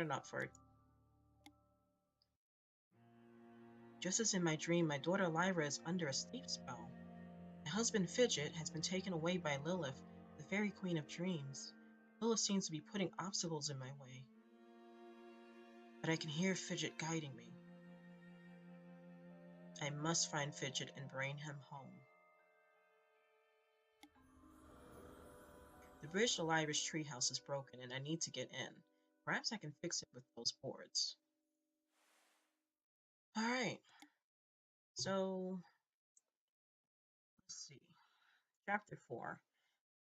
enough for it. Just as in my dream, my daughter Lyra is under a sleep spell. My husband Fidget has been taken away by Lilith, the fairy queen of dreams. Lilith seems to be putting obstacles in my way. But I can hear Fidget guiding me. I must find Fidget and bring him home. The bridge to Lyra's treehouse is broken and I need to get in. Perhaps I can fix it with those boards. Alright. So, let's see. Chapter 4.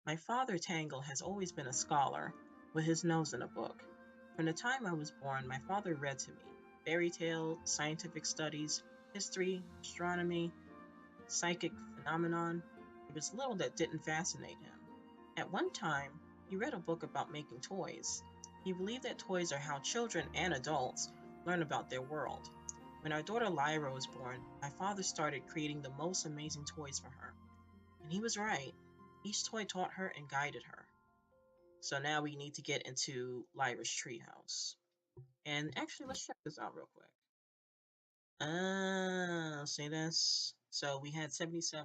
My father, Tangle, has always been a scholar, with his nose in a book. From the time I was born, my father read to me fairy tales, scientific studies, history, astronomy, psychic phenomenon. There was little that didn't fascinate him. At one time, he read a book about making toys. He believed that toys are how children and adults learn about their world. When our daughter Lyra was born, my father started creating the most amazing toys for her. And he was right. Each toy taught her and guided her. So now we need to get into Lyra's treehouse. And actually, let's check this out real quick. See this? So we had 77%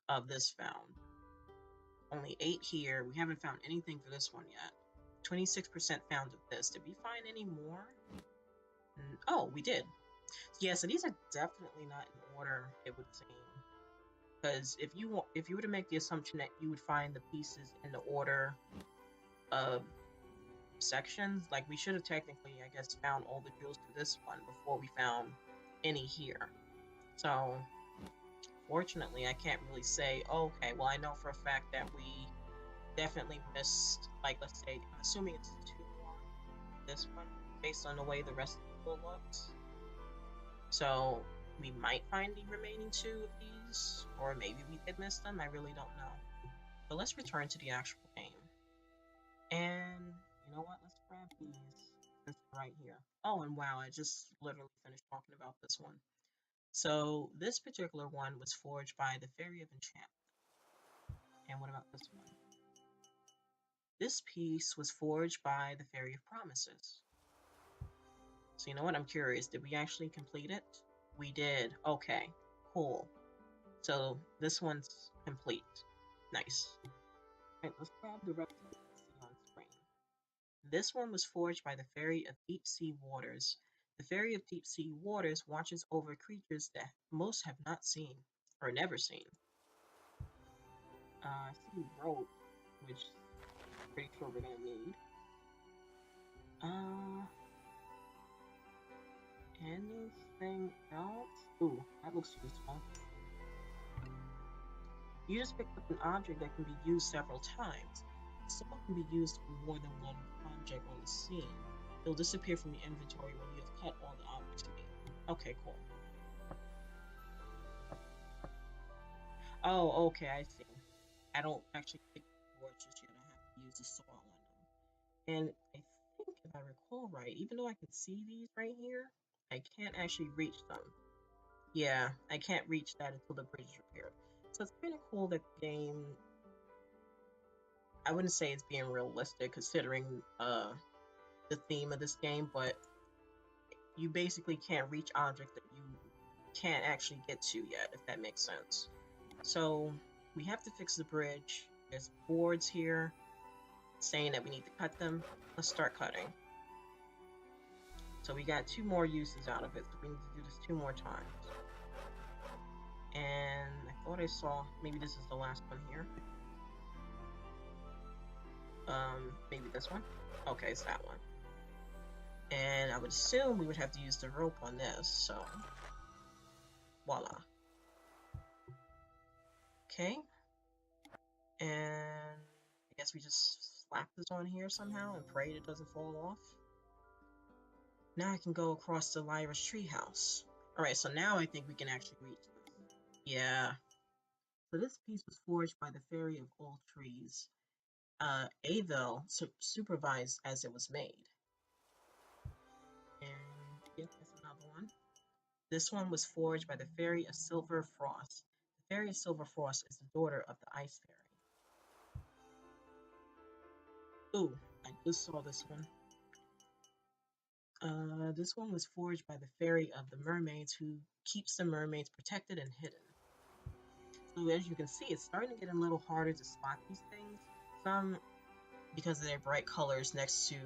of this found. Only 8 here. We haven't found anything for this one yet. 26% found of this. Did we find any more? Oh, we did. Yeah, so these are definitely not in order, it would seem. Because if you were to make the assumption that you would find the pieces in the order of sections, like we should have technically, I guess, found all the jewels for this one before we found any here. So, fortunately, I can't really say, okay, well, I know for a fact that we definitely missed, like, let's say, I'm assuming it's 2 more, this one, based on the way the rest of the pool looks. So, we might find the remaining 2 of these, or maybe we did miss them, I really don't know. But let's return to the actual game. And, you know what, let's grab these, since they're right here. Oh, and wow, I just literally finished talking about this one. So, this particular one was forged by the Fairy of Enchantment. And what about this one? This piece was forged by the Fairy of Promises. So you know what, I'm curious, did we actually complete it? We did. Okay, cool. So this one's complete. Nice. Alright, let's grab the rest of it and see on screen. This one was forged by the Fairy of Deep Sea Waters. The Fairy of Deep Sea Waters watches over creatures that most have not seen, or never seen. I see rope, which I'm pretty sure we're gonna need. Anything else? Ooh, that looks useful. You just picked up an object that can be used several times. Some can be used for more than one object on the scene. It'll disappear from your inventory when you have cut all the objects you need. Okay, cool. Oh, okay, I see. I don't actually pick the boards just yet. I have to use the saw on them. And I think if I recall right, even though I can see these right here, I can't actually reach them. Yeah, I can't reach that until the bridge is repaired. So it's kind of cool that the game, I wouldn't say it's being realistic considering the theme of this game, but you basically can't reach objects that you can't actually get to yet, if that makes sense. So we have to fix the bridge. There's boards here saying that we need to cut them. Let's start cutting. So we got 2 more uses out of it, so we need to do this 2 more times. And I thought I saw, maybe this is the last one here. Maybe this one? Okay, it's that one. And I would assume we would have to use the rope on this, so voila. Okay. And I guess we just slap this on here somehow and pray it doesn't fall off. Now I can go across to Lyra's treehouse. Alright, so now I think we can actually reach this. Yeah. So this piece was forged by the Fairy of All Trees. Avil supervised as it was made. And yep, that's another one. This one was forged by the Fairy of Silver Frost. The Fairy of Silver Frost is the daughter of the Ice Fairy. Ooh, I just saw this one. This one was forged by the fairy of the mermaids who keeps the mermaids protected and hidden. So as you can see, it's starting to get a little harder to spot these things. Some, because of their bright colors next to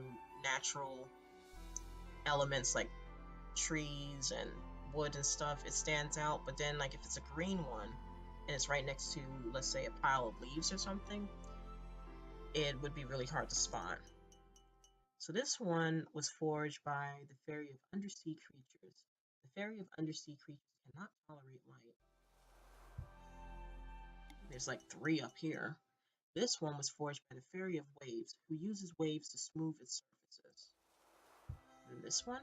natural elements like trees and wood and stuff, it stands out. But then, like, if it's a green one and it's right next to, let's say, a pile of leaves or something, it would be really hard to spot. So this one was forged by the fairy of undersea creatures. The fairy of undersea creatures cannot tolerate light. There's like 3 up here. This one was forged by the fairy of waves, who uses waves to smooth its surfaces. And this one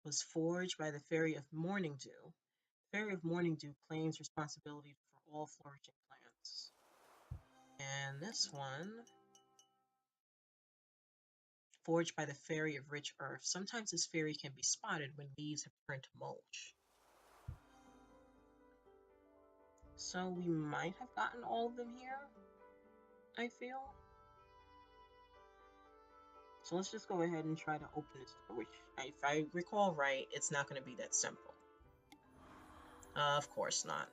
was forged by the fairy of morning dew. The fairy of morning dew claims responsibility for all flourishing plants. And this one, forged by the fairy of rich earth. Sometimes this fairy can be spotted when leaves have turned to mulch. So we might have gotten all of them here, I feel. So let's just go ahead and try to open this door, which, if I recall right, it's not going to be that simple. Of course not.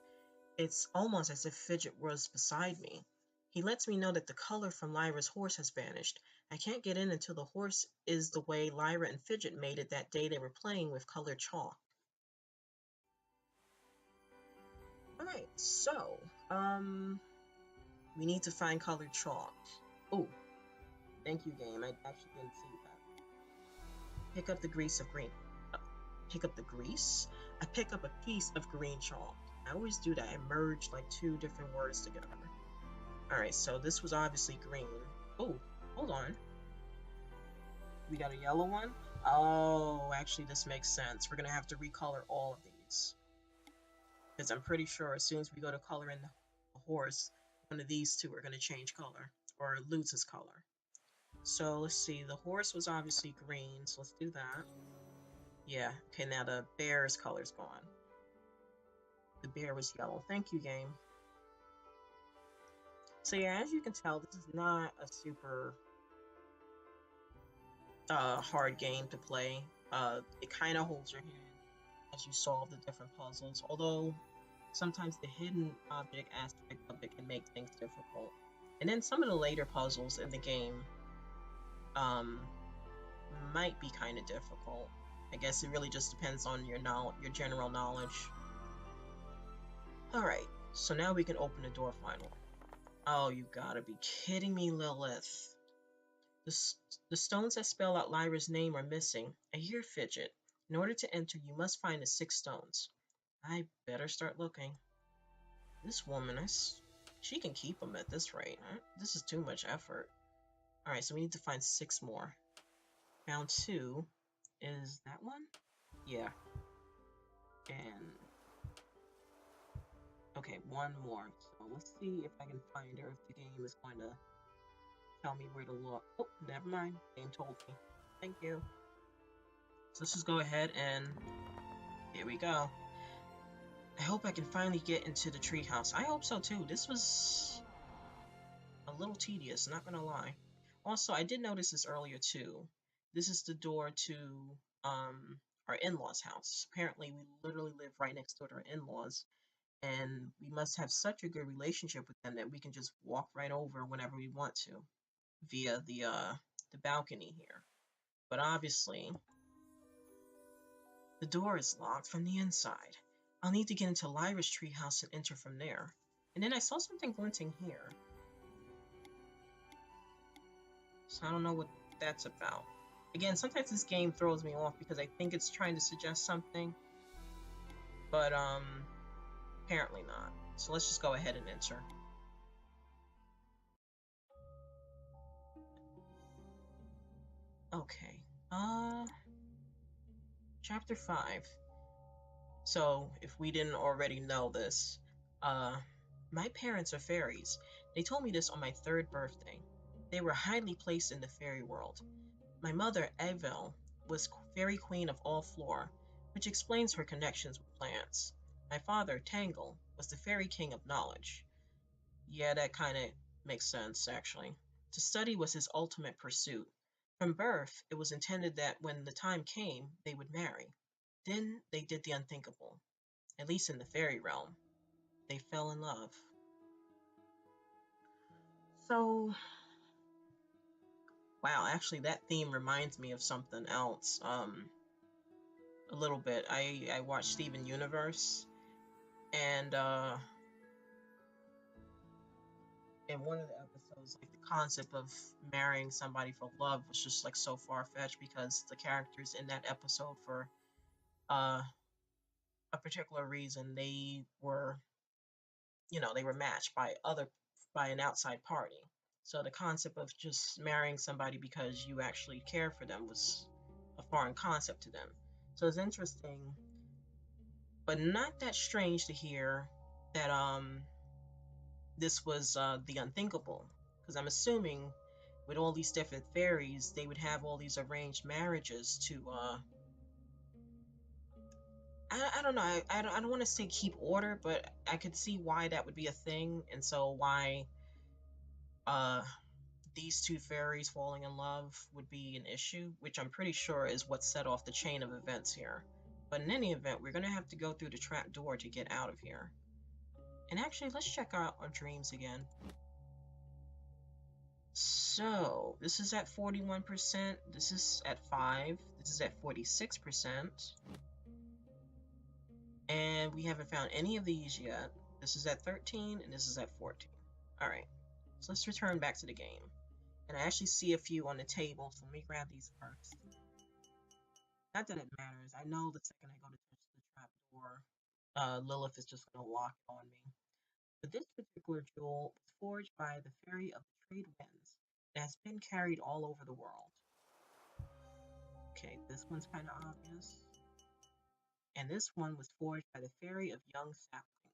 It's almost as if Fidget was beside me. He lets me know that the color from Lyra's horse has vanished. I can't get in until the horse is the way Lyra and Fidget made it that day they were playing with colored chalk. Alright, so, we need to find colored chalk. Oh, thank you, game. I actually didn't see that. Pick up the grease of green. Pick up the grease? I pick up a piece of green chalk. I always do that. I merge like 2 different words together. Alright, so this was obviously green. Oh, hold on. We got a yellow one? Oh, actually this makes sense. We're gonna have to recolor all of these. Because I'm pretty sure as soon as we go to color in the horse, one of these 2 are gonna change color, or lose its color. So let's see, the horse was obviously green, so let's do that. Yeah, okay, now the bear's color's gone. The bear was yellow. Thank you, game. So yeah, as you can tell, this is not a super hard game to play. It kind of holds your hand as you solve the different puzzles, although sometimes the hidden object aspect of it can make things difficult. And then some of the later puzzles in the game might be kind of difficult. I guess it really just depends on your general knowledge. Alright, so now we can open the door finally. Oh, you gotta be kidding me, Lilith. The stones that spell out Lyra's name are missing. I hear Fidget. In order to enter, you must find the 6 stones. I better start looking. This woman, she can keep them at this rate. This is too much effort. Alright, so we need to find 6 more. Found 2. Is that one? Yeah. And... okay, 1 more. So let's see if I can find her, if the game is going to tell me where to look. Oh, never mind. Game told me. Thank you. So let's just go ahead and... here we go. I hope I can finally get into the treehouse. I hope so too. This was a little tedious, not gonna lie. Also, I did notice this earlier too. This is the door to our in-laws' house. Apparently, we literally live right next door to our in-laws, and we must have such a good relationship with them that we can just walk right over whenever we want to via the balcony here. But obviously, the door is locked from the inside. I'll need to get into Lyra's treehouse and enter from there. And then I saw something glinting here. So I don't know what that's about. Again, sometimes this game throws me off because I think it's trying to suggest something. But, apparently not. So let's just go ahead and enter. Okay. Chapter 5. So, if we didn't already know this, my parents are fairies. They told me this on my 3rd birthday. They were highly placed in the fairy world. My mother, Evel, was fairy queen of all Floor, which explains her connections with plants. My father, Tangle, was the fairy king of knowledge. Yeah, that kind of makes sense, actually. To study was his ultimate pursuit. From birth, it was intended that when the time came, they would marry. Then they did the unthinkable, at least in the fairy realm. They fell in love. So, wow, actually, that theme reminds me of something else. A little bit. I watched Steven Universe, and in one of the episodes, like the concept of marrying somebody for love was just like so far fetched because the characters in that episode, for uh, a particular reason, they were matched by an outside party. So the concept of just marrying somebody because you actually care for them was a foreign concept to them. So it's interesting, but not that strange to hear that this was the unthinkable, because I'm assuming with all these different fairies, they would have all these arranged marriages to I don't know. I don't want to say keep order, but I could see why that would be a thing, and so why uh these two fairies falling in love would be an issue, which I'm pretty sure is what set off the chain of events here. But in any event, we're gonna have to go through the trap door to get out of here. And actually, let's check out our dreams again. So, this is at 41%, this is at 5, this is at 46%, and we haven't found any of these yet. This is at 13, and this is at 14. Alright, so let's return back to the game. And I actually see a few on the table, so let me grab these first. Not that it matters. I know the second I go to touch the trap door, Lilith is just going to lock it on me. But this particular jewel was forged by the Fairy of the Trade Winds. It has been carried all over the world. Okay, this one's kind of obvious. And this one was forged by the Fairy of Young Saplings.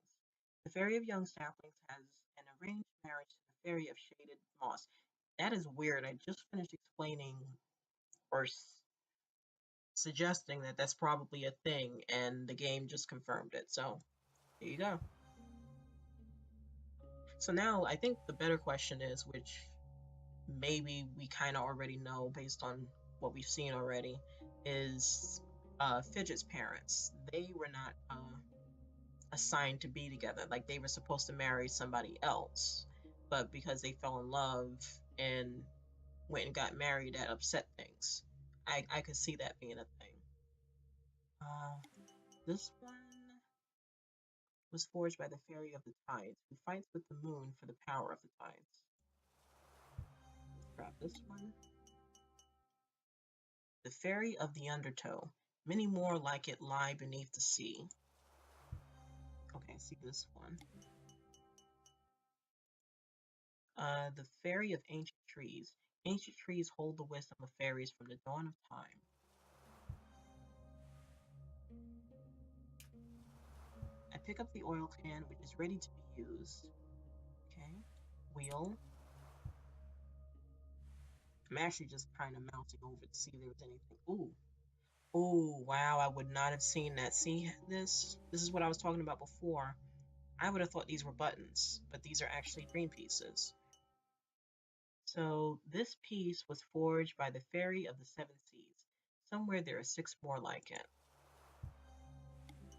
The Fairy of Young Saplings has an arranged marriage to the Fairy of Shaded Moss. That is weird. I just finished explaining or suggesting that that's probably a thing, and the game just confirmed it. So, there you go. So now I think the better question is, which maybe we kind of already know based on what we've seen already, is Fidget's parents. They were not assigned to be together. Like, they were supposed to marry somebody else, but because they fell in love and went and got married, that upset things. I could see that being a thing. This one was forged by the Fairy of the Tides, who fights with the moon for the power of the tides. Let's grab this one. The Fairy of the Undertow. Many more like it lie beneath the sea. Okay, see this one. The Fairy of Ancient Trees. Ancient trees hold the wisdom of fairies from the dawn of time. I pick up the oil can, which is ready to be used. Okay, wheel. I'm actually just kind of mousing over to see if there was anything. Ooh. Ooh, wow, I would not have seen that. See this? This is what I was talking about before. I would have thought these were buttons, but these are actually green pieces. So this piece was forged by the Fairy of the Seven Seas. Somewhere there are 6 more like it.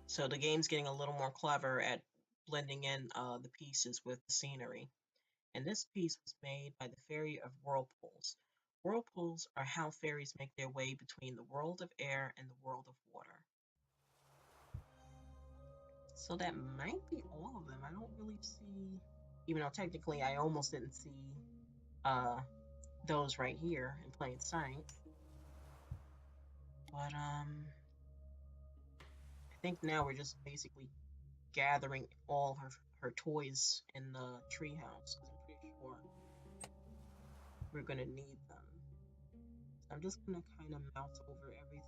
So the game's getting a little more clever at blending in the pieces with the scenery. And this piece was made by the Fairy of Whirlpools. Whirlpools are how fairies make their way between the world of air and the world of water. So that might be all of them. I don't really see, even though technically I almost didn't see those right here in plain sight. But I think now we're just basically gathering all her toys in the treehouse, because I'm pretty sure we're gonna need them. So I'm just gonna kind of mouse over everything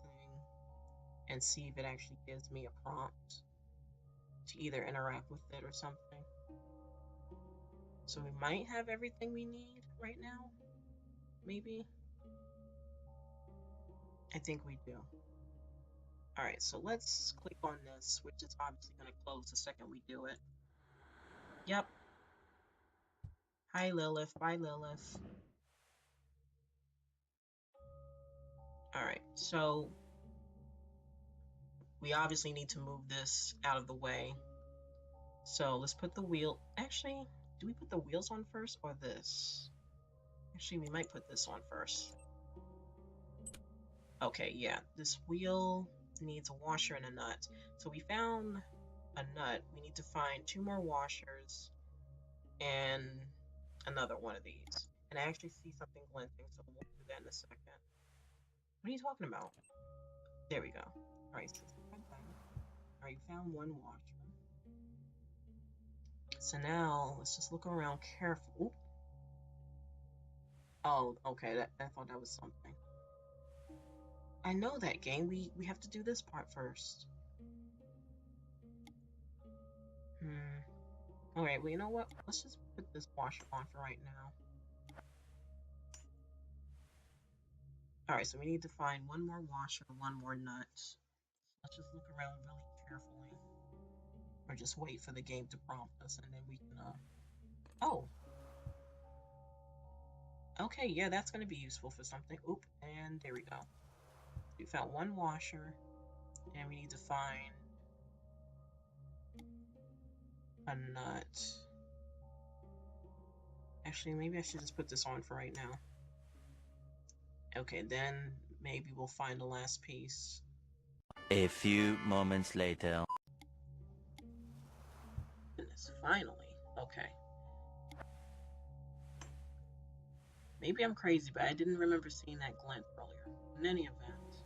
and see if it actually gives me a prompt to either interact with it or something. So we might have everything we need right now, maybe. I think we do. Alright, so let's click on this, which is obviously going to close the second we do it. Yep. Hi, Lilith. Bye, Lilith. Alright, so we obviously need to move this out of the way. So let's put the wheel. Actually, do we put the wheels on first or this? Actually, we might put this on first. Okay, yeah, this wheel needs a washer and a nut. So we found a nut. We need to find 2 more washers and another one of these. And I actually see something glinting, so we'll do that in a second. What are you talking about? There we go. Alright, so alright, you found 1 washer. So now let's just look around carefully. Oh, okay, I thought that was something. I know that game. We have to do this part first. Alright, well, you know what? Let's just put this washer on for right now. Alright, so we need to find 1 more washer, 1 more nut. Let's just look around really carefully. Or just wait for the game to prompt us, and then we can, Oh! Okay, yeah, that's gonna be useful for something. Oop, and there we go. We found 1 washer, and we need to find a nut. Actually, maybe I should just put this on for right now. Okay, then maybe we'll find the last piece. A few moments later. Goodness, finally. Okay. Maybe I'm crazy, but I didn't remember seeing that glint earlier. In any event.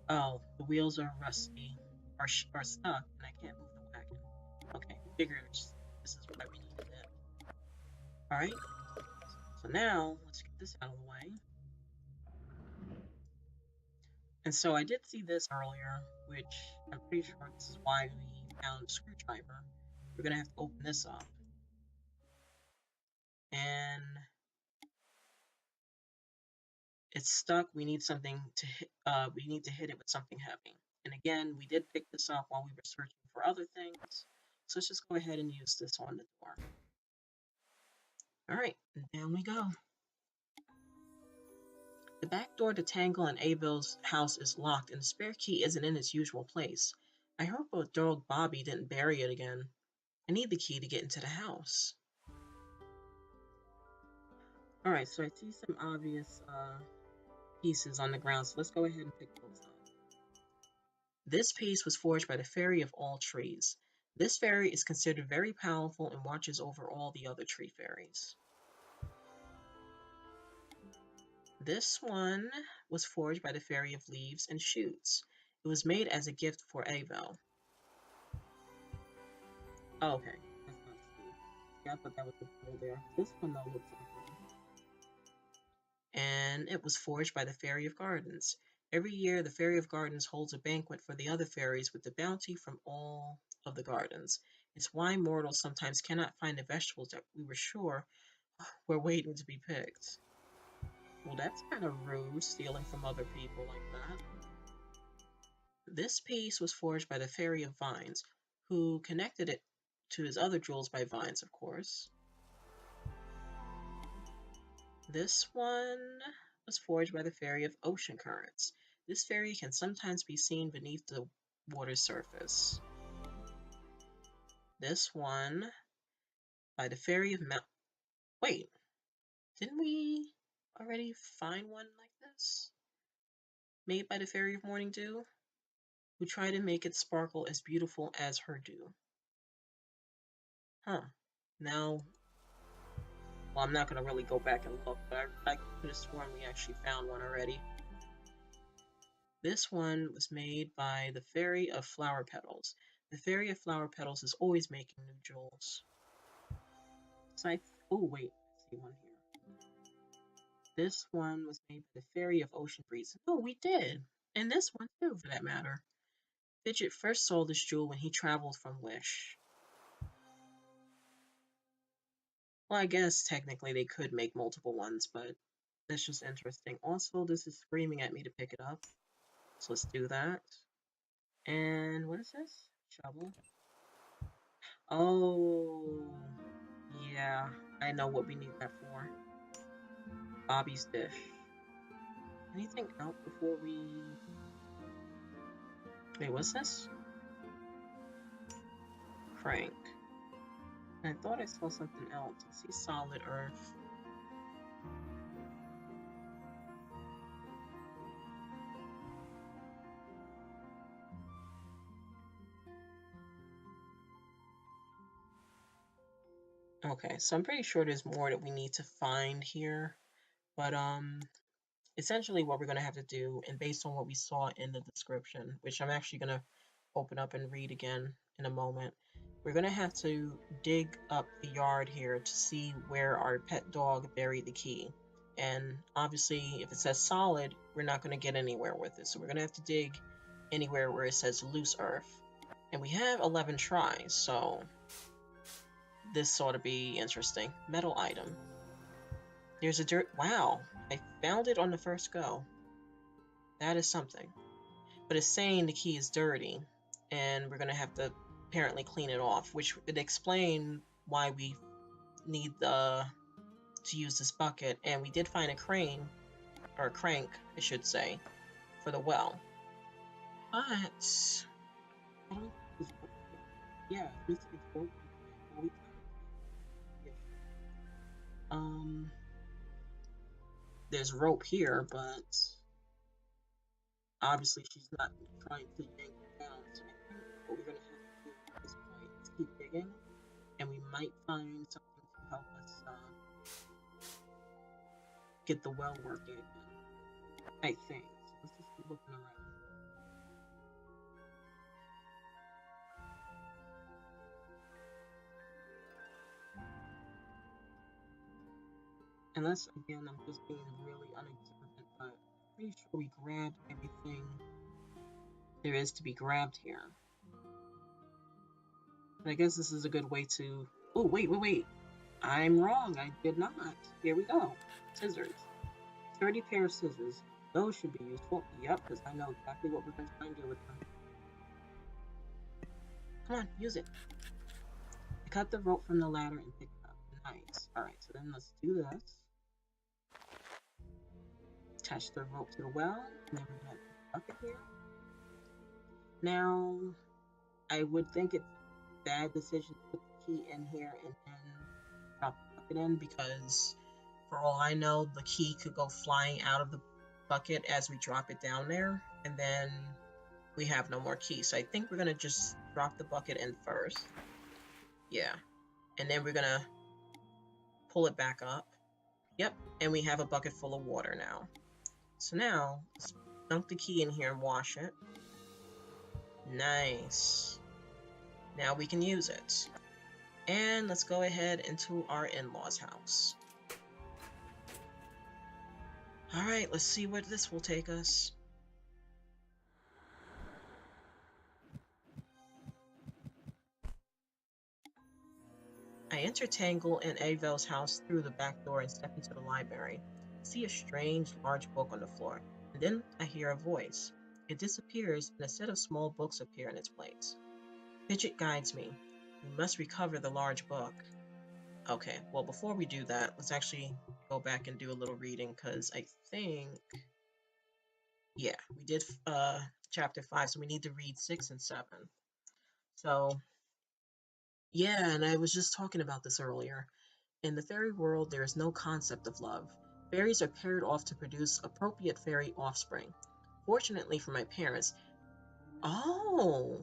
Oh, the wheels are rusty. Are stuck, and I can't move the wagon. Okay, figured this is why we needed it. Alright. So now, let's get this out of the way. And so I did see this earlier, which I'm pretty sure this is why we found a screwdriver. We're gonna have to open this up. And it's stuck. We need something to hit, we need to hit it with something heavy. And again, we did pick this up while we were searching for other things. So let's just go ahead and use this on the door. Alright, and down we go. The back door to Tangle and Abel's house is locked and the spare key isn't in its usual place. I hope our dog Bobby didn't bury it again. I need the key to get into the house. Alright, so I see some obvious pieces on the ground, so let's go ahead and pick those up. This piece was forged by the Fairy of all trees. This fairy is considered very powerful and watches over all the other tree fairies. This one was forged by the Fairy of leaves and shoots. It was made as a gift for Avo. Oh, okay, that's not Steve. Yeah, I thought that was the pole there. This one though looks like and it was forged by the Fairy of Gardens. Every year, the Fairy of Gardens holds a banquet for the other fairies with the bounty from all of the gardens. It's why mortals sometimes cannot find the vegetables that we were sure were waiting to be picked. Well, that's kind of rude, stealing from other people like that. This piece was forged by the Fairy of Vines, who connected it to his other jewels by vines, of course. This one was forged by the Fairy of Ocean Currents. This fairy can sometimes be seen beneath the water's surface. This one by the Fairy of Mount. Wait, didn't we already find one like this? Made by the Fairy of Morning Dew, who tried to make it sparkle as beautiful as her dew. Huh. Now, well, I'm not going to really go back and look, but I could have sworn we actually found one already. This one was made by the Fairy of Flower Petals. The Fairy of Flower Petals is always making new jewels. So oh wait, I see one here. This one was made by the Fairy of Ocean Breeze. Oh, we did! And this one too, for that matter. Fidget first saw this jewel when he traveled from Wish. Well, I guess technically they could make multiple ones, but that's just interesting. Also, this is screaming at me to pick it up. So let's do that. And what is this? Shovel. Oh, yeah. I know what we need that for. Bobby's dish. anything out before we... Wait, what's this? Crank. I thought I saw something else. I see solid earth. Okay, so I'm pretty sure there's more that we need to find here. But essentially what we're going to have to do, and based on what we saw in the description, which I'm actually going to open up and read again in a moment, we're going to have to dig up the yard here to see where our pet dog buried the key. And obviously, if it says solid, we're not going to get anywhere with it. So we're going to have to dig anywhere where it says loose earth. And we have 11 tries, so this ought to be interesting. Metal item. There's a dirt... Wow, I found it on the first go. That is something. But it's saying the key is dirty, and we're going to have to apparently clean it off, which would explain why we need to use this bucket. And we did find a crane, or a crank, I should say, for the well. But I don't think it's broken. Yeah, it's broken. There's rope here, but obviously she's not trying to yank it down. So I think what we're gonna have to do at this point is keep digging, and we might find something to help us get the well working again. I think. So let's just keep looking around. Unless again I'm just being really unobservant, but I'm pretty sure we grabbed everything there is to be grabbed here. But I guess this is a good way to... Oh, wait. I'm wrong. I did not. Here we go. Scissors. 30 pair of scissors. Those should be useful. Yep, because I know exactly what we're going to try and do with them. Come on, use it. I cut the rope from the ladder and picked it up. Nice. Alright, so then let's do this. Attach the rope to the well. And then we're going to put the bucket here. Now, I would think it's a bad decision to put the key in here and then drop the bucket in, because for all I know, the key could go flying out of the bucket as we drop it down there, and then we have no more key. So I think we're going to just drop the bucket in first. Yeah. And then we're going to pull it back up. Yep. And we have a bucket full of water now. So now, let's dunk the key in here and wash it. Nice. Now we can use it. And let's go ahead into our in-laws' house. Alright, let's see where this will take us. I enter Tangle and Avel's house through the back door and step into the library. I see a strange, large book on the floor, and then I hear a voice. It disappears, and a set of small books appear in its place. Fidget guides me. We must recover the large book. Okay, well, before we do that, let's actually go back and do a little reading, because I think... Yeah, we did chapter 5, so we need to read 6 and 7. So, yeah, and I was just talking about this earlier. In the fairy world, there is no concept of love. Fairies are paired off to produce appropriate fairy offspring. Fortunately for my parents... Oh!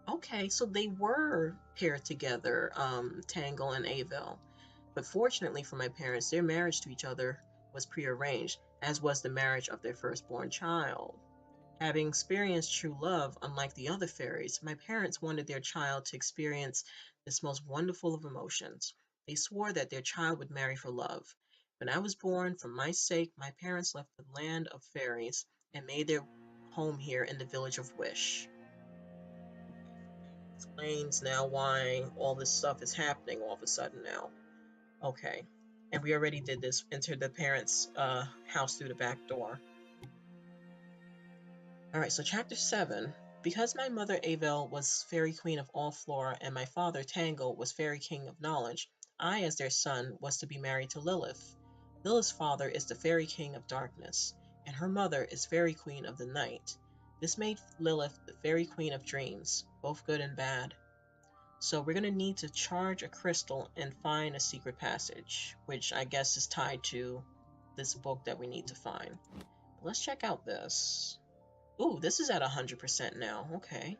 Okay, so they were paired together, Tangle and Avel. But fortunately for my parents, their marriage to each other was prearranged, as was the marriage of their firstborn child. Having experienced true love, unlike the other fairies, my parents wanted their child to experience this most wonderful of emotions. They swore that their child would marry for love. When I was born, for my sake, my parents left the land of fairies and made their home here in the village of Wish. Explains now why all this stuff is happening all of a sudden now. Okay. And we already did this. Entered the parents' house through the back door. Alright, so chapter 7. Because my mother Avel was fairy queen of all Flora and my father Tangle was fairy king of knowledge, I, as their son, was to be married to Lilith. Lilith's father is the Fairy King of Darkness, and her mother is Fairy Queen of the Night. This made Lilith the Fairy Queen of Dreams, both good and bad. So we're going to need to charge a crystal and find a secret passage, which I guess is tied to this book that we need to find. But let's check out this. Ooh, this is at 100% now. Okay.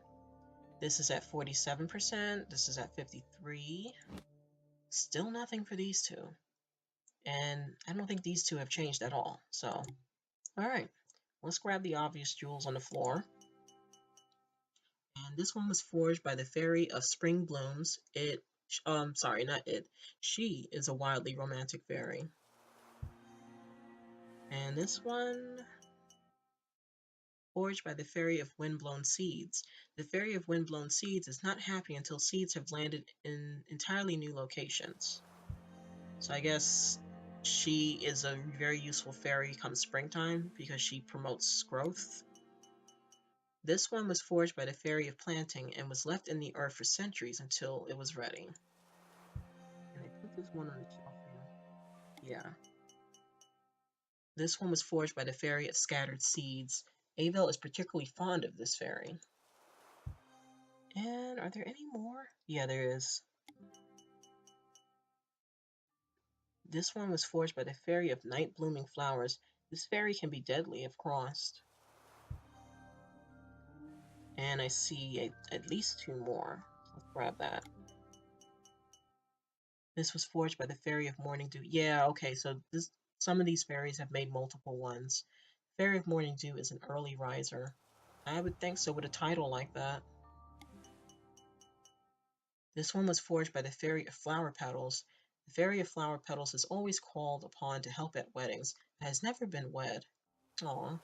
This is at 47%. This is at 53%. Still nothing for these two. And I don't think these two have changed at all. So, alright. Let's grab the obvious jewels on the floor. And this one was forged by the Fairy of Spring Blooms. Sorry, not it. She is a wildly romantic fairy. And this one, forged by the Fairy of Windblown Seeds. The Fairy of Windblown Seeds is not happy until seeds have landed in entirely new locations. So I guess she is a very useful fairy come springtime because she promotes growth. This one was forged by the Fairy of Planting and was left in the earth for centuries until it was ready. And I put this one on the shelf here. Yeah. This one was forged by the Fairy of Scattered Seeds. Avel is particularly fond of this fairy. And are there any more? Yeah, there is. This one was forged by the Fairy of Night Blooming Flowers. This fairy can be deadly if crossed. And I see at least two more. Let's grab that. This was forged by the Fairy of Morning Dew. Yeah, okay, so some of these fairies have made multiple ones. Fairy of Morning Dew is an early riser. I would think so with a title like that. This one was forged by the Fairy of Flower Petals. The Fairy of Flower Petals is always called upon to help at weddings, but has never been wed. Aw. Okay.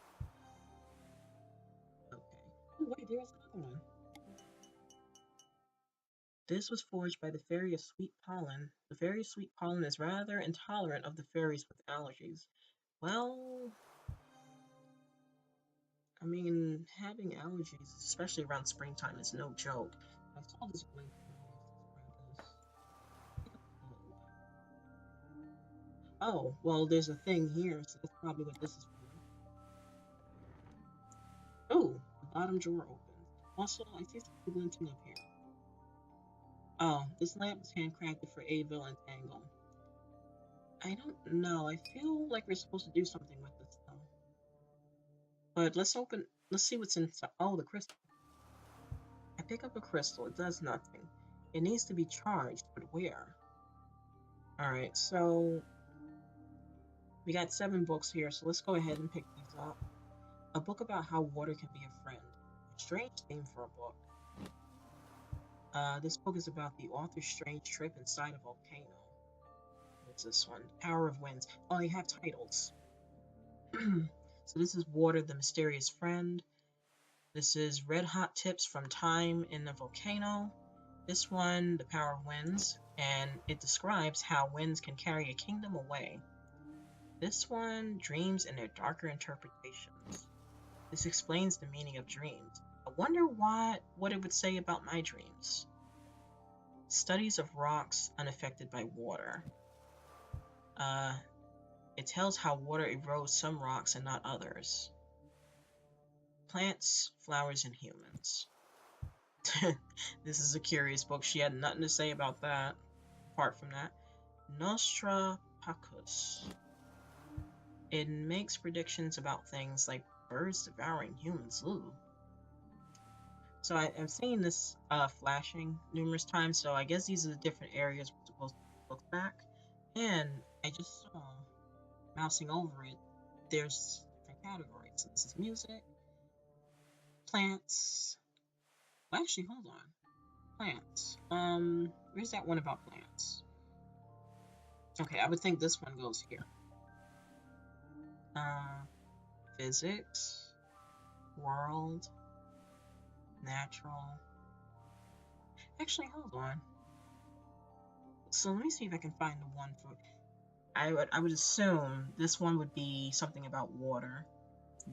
Oh, wait, there's another one. This was forged by the Fairy of Sweet Pollen. The Fairy of Sweet Pollen is rather intolerant of the fairies with allergies. Well, I mean, having allergies, especially around springtime, is no joke. I saw this blink. Oh, well, there's a thing here, so that's probably what this is for. Oh, the bottom drawer opens. Also, I see something glinting up here. Oh, this lamp was handcrafted for Avil and Tangle. I don't know. I feel like we're supposed to do something with this, though. But let's see what's inside. Oh, the crystal. I pick up a crystal. It does nothing. It needs to be charged, but where? Alright, so we got 7 books here, so let's go ahead and pick these up. A book about how water can be a friend. A strange theme for a book. This book is about the author's strange trip inside a volcano. What's this one? Power of Winds. Oh, they have titles. So this is Water, the Mysterious Friend. This is Red Hot Tips from Time in the Volcano. This one, The Power of Winds, and it describes how winds can carry a kingdom away. This one, Dreams and Their Darker Interpretations. This explains the meaning of dreams. I wonder what it would say about my dreams. Studies of rocks unaffected by water. It tells how water erodes some rocks and not others. Plants, flowers, and humans. This is a curious book. She had nothing to say about that, apart from that. Nostra Pacus. It makes predictions about things like birds devouring humans. Ooh. So I've seen this flashing numerous times, so I guess these are the different areas we're supposed to look back. And I just saw, mousing over it, there's different categories. So this is music, plants. Well, actually, hold on. Plants. Where's that one about plants? Okay, I would think this one goes here. Physics, world, natural. Actually, hold on. So let me see if I can find the one for. I would assume this one would be something about water.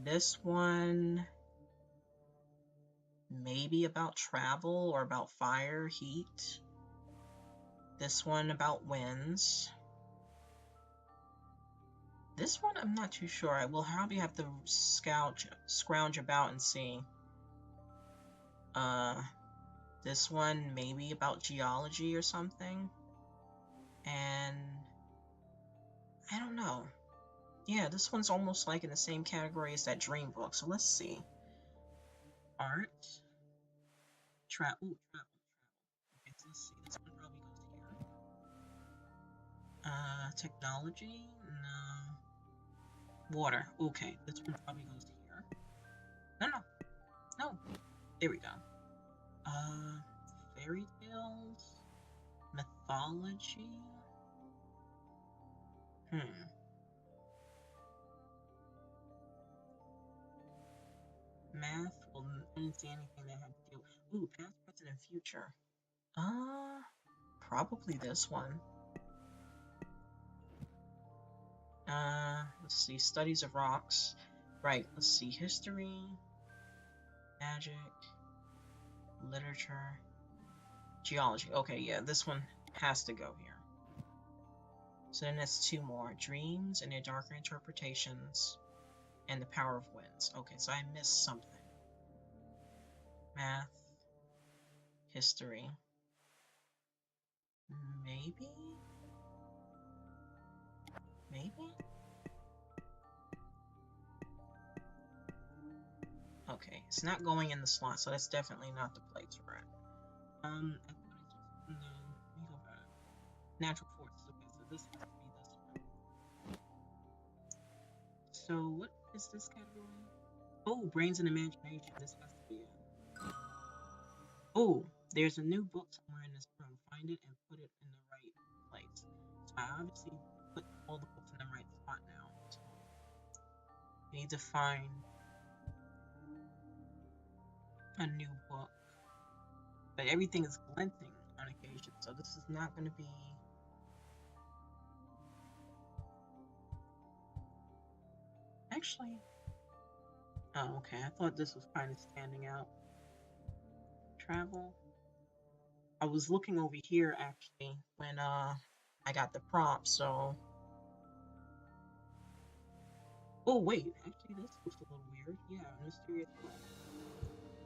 This one maybe about travel or about fire, heat. This one about winds. This one, I'm not too sure. I will probably have to scrounge about and see. This one, maybe about geology or something. And I don't know. Yeah, this one's almost like in the same category as that dream book. So let's see. Art. Travel. Okay, so let's see. This one probably goes here. Technology. No. Water. Okay, this one probably goes here. No. There we go. Fairy tales. Mythology. Math. Well, I didn't see anything that had to do. Ooh, past, present, and future. Probably this one. Let's see. Studies of rocks. Right. Let's see. History, magic, literature, geology. Okay, yeah, this one has to go here. So then that's two more. Dreams and their darker interpretations, and the power of winds. Okay, so I missed something. Math, history, maybe? Okay, it's not going in the slot, so that's definitely not the place we're at. No, let me go back. Natural forces. Okay, so this has to be this one. So what is this category? Oh, brains and imagination. This has to be it. Oh, there's a new book somewhere in this room. Find it and put it in the right place. So I obviously put all the books in the right spot now. So we need to find a new book. But everything is glinting on occasion, so this is not going to be... Actually... Oh, okay. I thought this was kind of standing out. Travel. I was looking over here, actually, when I got the prompt, so... Oh, wait. Actually, this looks a little weird. Yeah, mysterious book.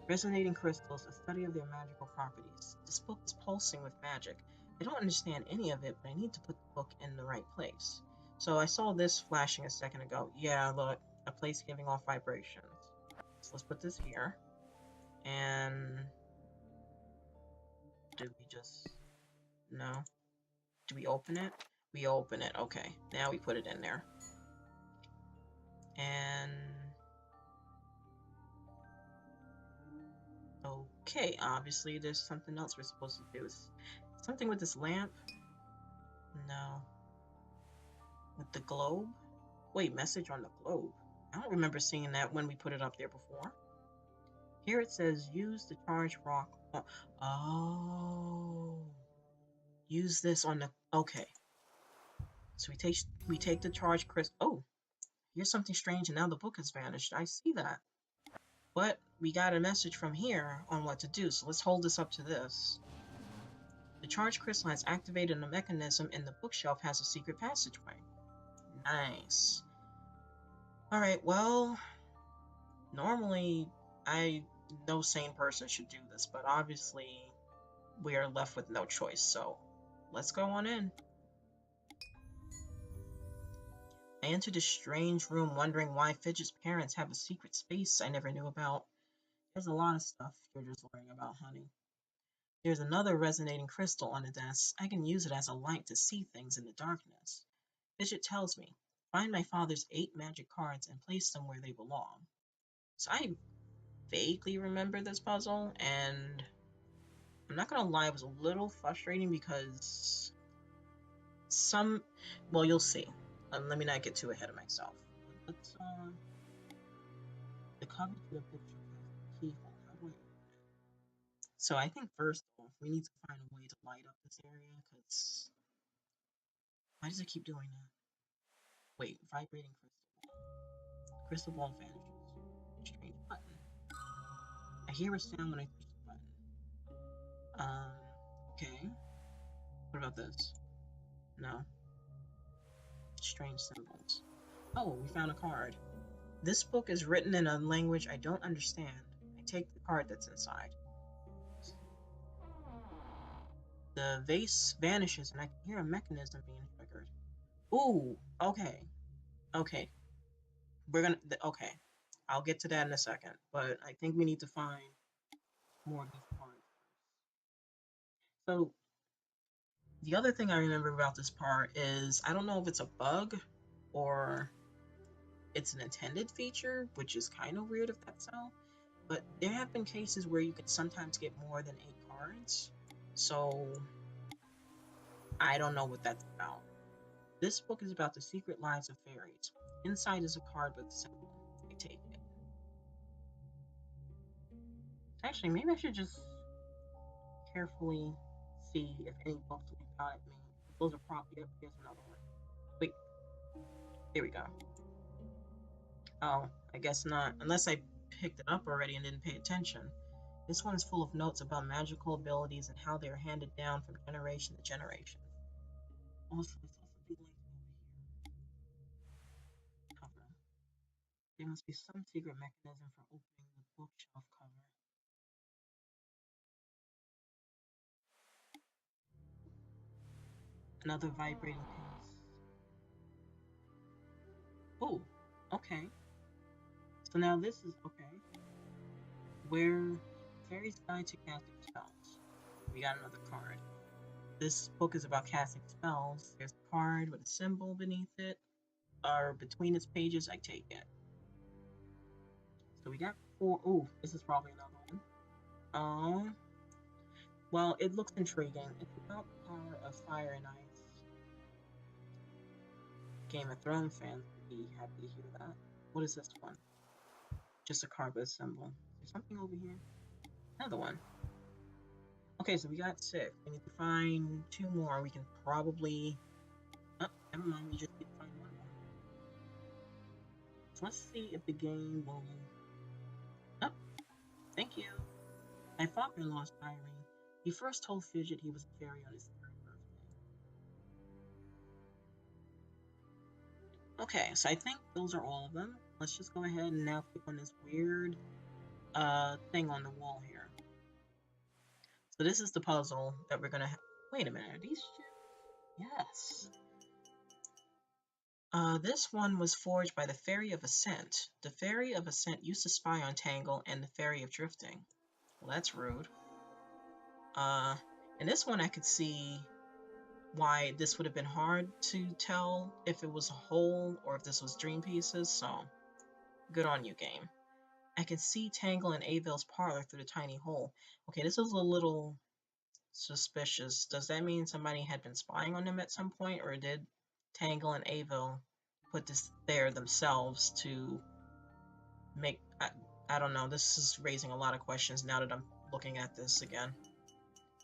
Resonating crystals, a study of their magical properties. This book is pulsing with magic. I don't understand any of it, but I need to put the book in the right place. So I saw this flashing a second ago. Yeah, look, a place giving off vibrations. So let's put this here. And... do we just... No. Do we open it? We open it. Okay. Now we put it in there. And... okay, obviously there's something else we're supposed to do. Something with this lamp? No. With the globe? Wait, message on the globe. I don't remember seeing that when we put it up there before. Here it says, use the charge rock. Oh. Use this on the... okay. So we take the charge crystal. Oh. Here's something strange, and now the book has vanished. I see that. But we got a message from here on what to do, so let's hold this up to this. The charge crystal has activated a mechanism, and the bookshelf has a secret passageway. Nice. Alright, well, normally no sane person should do this, but obviously we are left with no choice, so let's go on in. I entered a strange room wondering why Fidget's parents have a secret space I never knew about. There's a lot of stuff you're just learning about, honey. There's another resonating crystal on the desk. I can use it as a light to see things in the darkness. Fidget tells me, find my father's 8 magic cards and place them where they belong. So I vaguely remember this puzzle, and I'm not gonna lie, it was a little frustrating because well, you'll see. Let me not get too ahead of myself. Let's, the cover to the bookshelf has a keyhole. How do I open it? So I think first off, we need to find a way to light up this area, because why does it keep doing that? Wait, vibrating crystal ball. Crystal ball vanishes. Strange button. I hear a sound when I push the button. Okay. What about this? No. Strange symbols. Oh, we found a card. This book is written in a language I don't understand. I take the card that's inside. The vase vanishes and I can hear a mechanism being triggered. Ooh, okay. Okay. Okay. I'll get to that in a second, but I think we need to find more of these cards first. So, the other thing I remember about this part is I don't know if it's a bug or it's an intended feature, which is kind of weird if that's so. But there have been cases where you can sometimes get more than 8 cards. So I don't know what that's about. This book is about the secret lives of fairies. Inside is a card with a symbol. I take it. Actually, maybe I should just carefully see if any books leap out at me. If those are probably, yep, here's another one. Wait, here we go. Oh, I guess not. Unless I picked it up already and didn't pay attention. This one is full of notes about magical abilities and how they are handed down from generation to generation. Also, it's also be linked over here. Cover. There must be some secret mechanism for opening the bookshelf cover. Another vibrating piece. Oh, okay. So now this is okay. Where fairies guide to casting spells. We got another card. This book is about casting spells. There's a card with a symbol beneath it, or between its pages. I take it. So we got 4. Ooh, this is probably another one. Well, it looks intriguing. It's about the power of fire and ice. Game of Thrones fans would be happy to hear that. What is this one? Just a card with a symbol. Is there something over here? Another one. Okay, so we got 6. We need to find 2 more. We can probably... Oh, never mind. We just need to find 1 more. So let's see if the game will... Oh, thank you. My father lost diary. He first told Fidget he was a fairy on his 3rd birthday. Okay, so I think those are all of them. Let's just go ahead and now click on this weird thing on the wall here. So this is the puzzle that we're gonna have. Wait a minute, are these shit? Yes. This one was forged by the Fairy of Ascent. The Fairy of Ascent used to spy on Tangle and the Fairy of Drifting. Well, that's rude. In this one I could see why this would have been hard to tell if it was a whole or if this was dream pieces, so good on you, game. I can see Tangle and Avil's parlor through the tiny hole. Okay, this was a little suspicious. Does that mean somebody had been spying on them at some point, or did Tangle and Avil put this there themselves to make... I don't know. This is raising a lot of questions now that I'm looking at this again.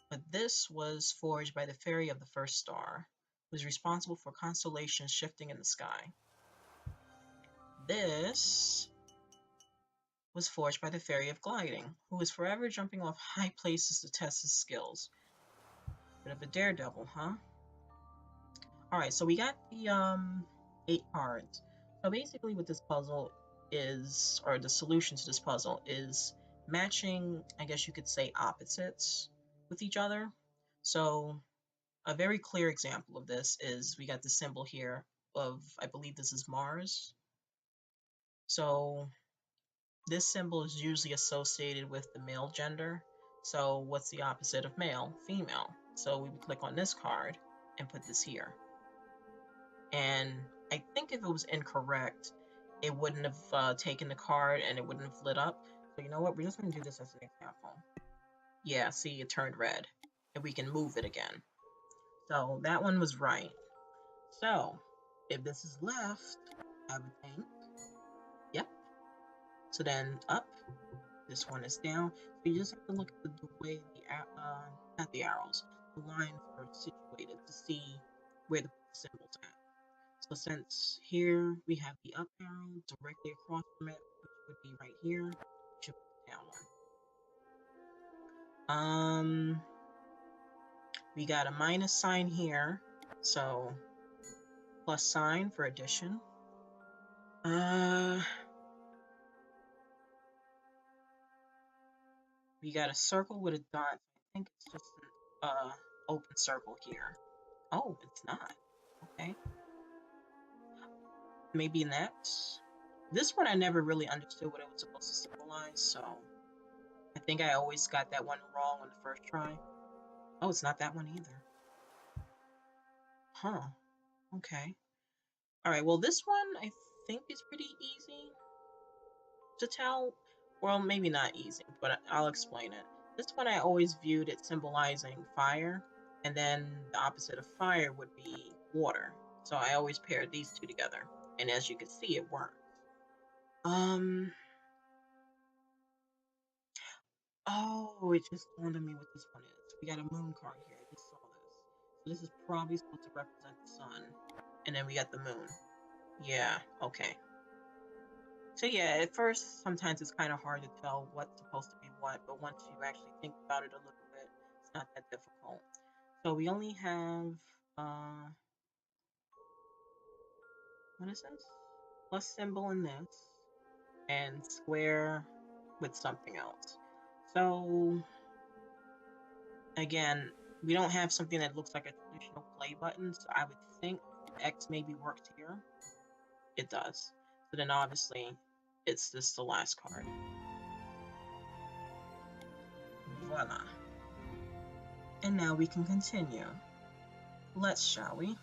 But this was forged by the Fairy of the First Star, who is responsible for constellations shifting in the sky. This was forged by the Fairy of Gliding, who is forever jumping off high places to test his skills. Bit of a daredevil, huh? Alright, so we got the 8 cards. So basically what this puzzle is, or the solution to this puzzle, is matching, I guess you could say, opposites with each other. So a very clear example of this is we got the symbol here of, I believe this is Mars. So this symbol is usually associated with the male gender. So what's the opposite of male? Female. So we would click on this card and put this here. And I think if it was incorrect, it wouldn't have taken the card and it wouldn't have lit up. So you know what? We're just going to do this as an example. Yeah, see, it turned red. And we can move it again. So that one was right. So if this is left, I would think, yep. So then up, this one is down. So you just have to look at the way the, not the arrows, the lines are situated to see where the symbol's at. So since here we have the up arrow directly across from it, which would be right here, we should put the down one. We got a minus sign here, so plus sign for addition. We got a circle with a dot. I think it's just an open circle here. Oh, it's not. Okay. Maybe next. This one I never really understood what it was supposed to symbolize, so I think I always got that one wrong on the first try. Oh, it's not that one either. Huh. Okay. All right, well, this one I think is pretty easy to tell. Well, maybe not easy, but I'll explain it. This one I always viewed it symbolizing fire, and then the opposite of fire would be water. So I always paired these two together, and as you can see, it works. Um, oh, it just dawned on me what this one is. We got a moon card here. I just saw this. So this is probably supposed to represent the sun, and then we got the moon. Yeah, okay. So yeah, at first, sometimes it's kind of hard to tell what's supposed to be what, but once you actually think about it a little bit, it's not that difficult. So we only have, what is this? Plus symbol in this, and square with something else. So again, we don't have something that looks like a traditional play button, so I would think X maybe worked here. It does. So then obviously, it's just the last card. Voila. And now we can continue. Let's, shall we?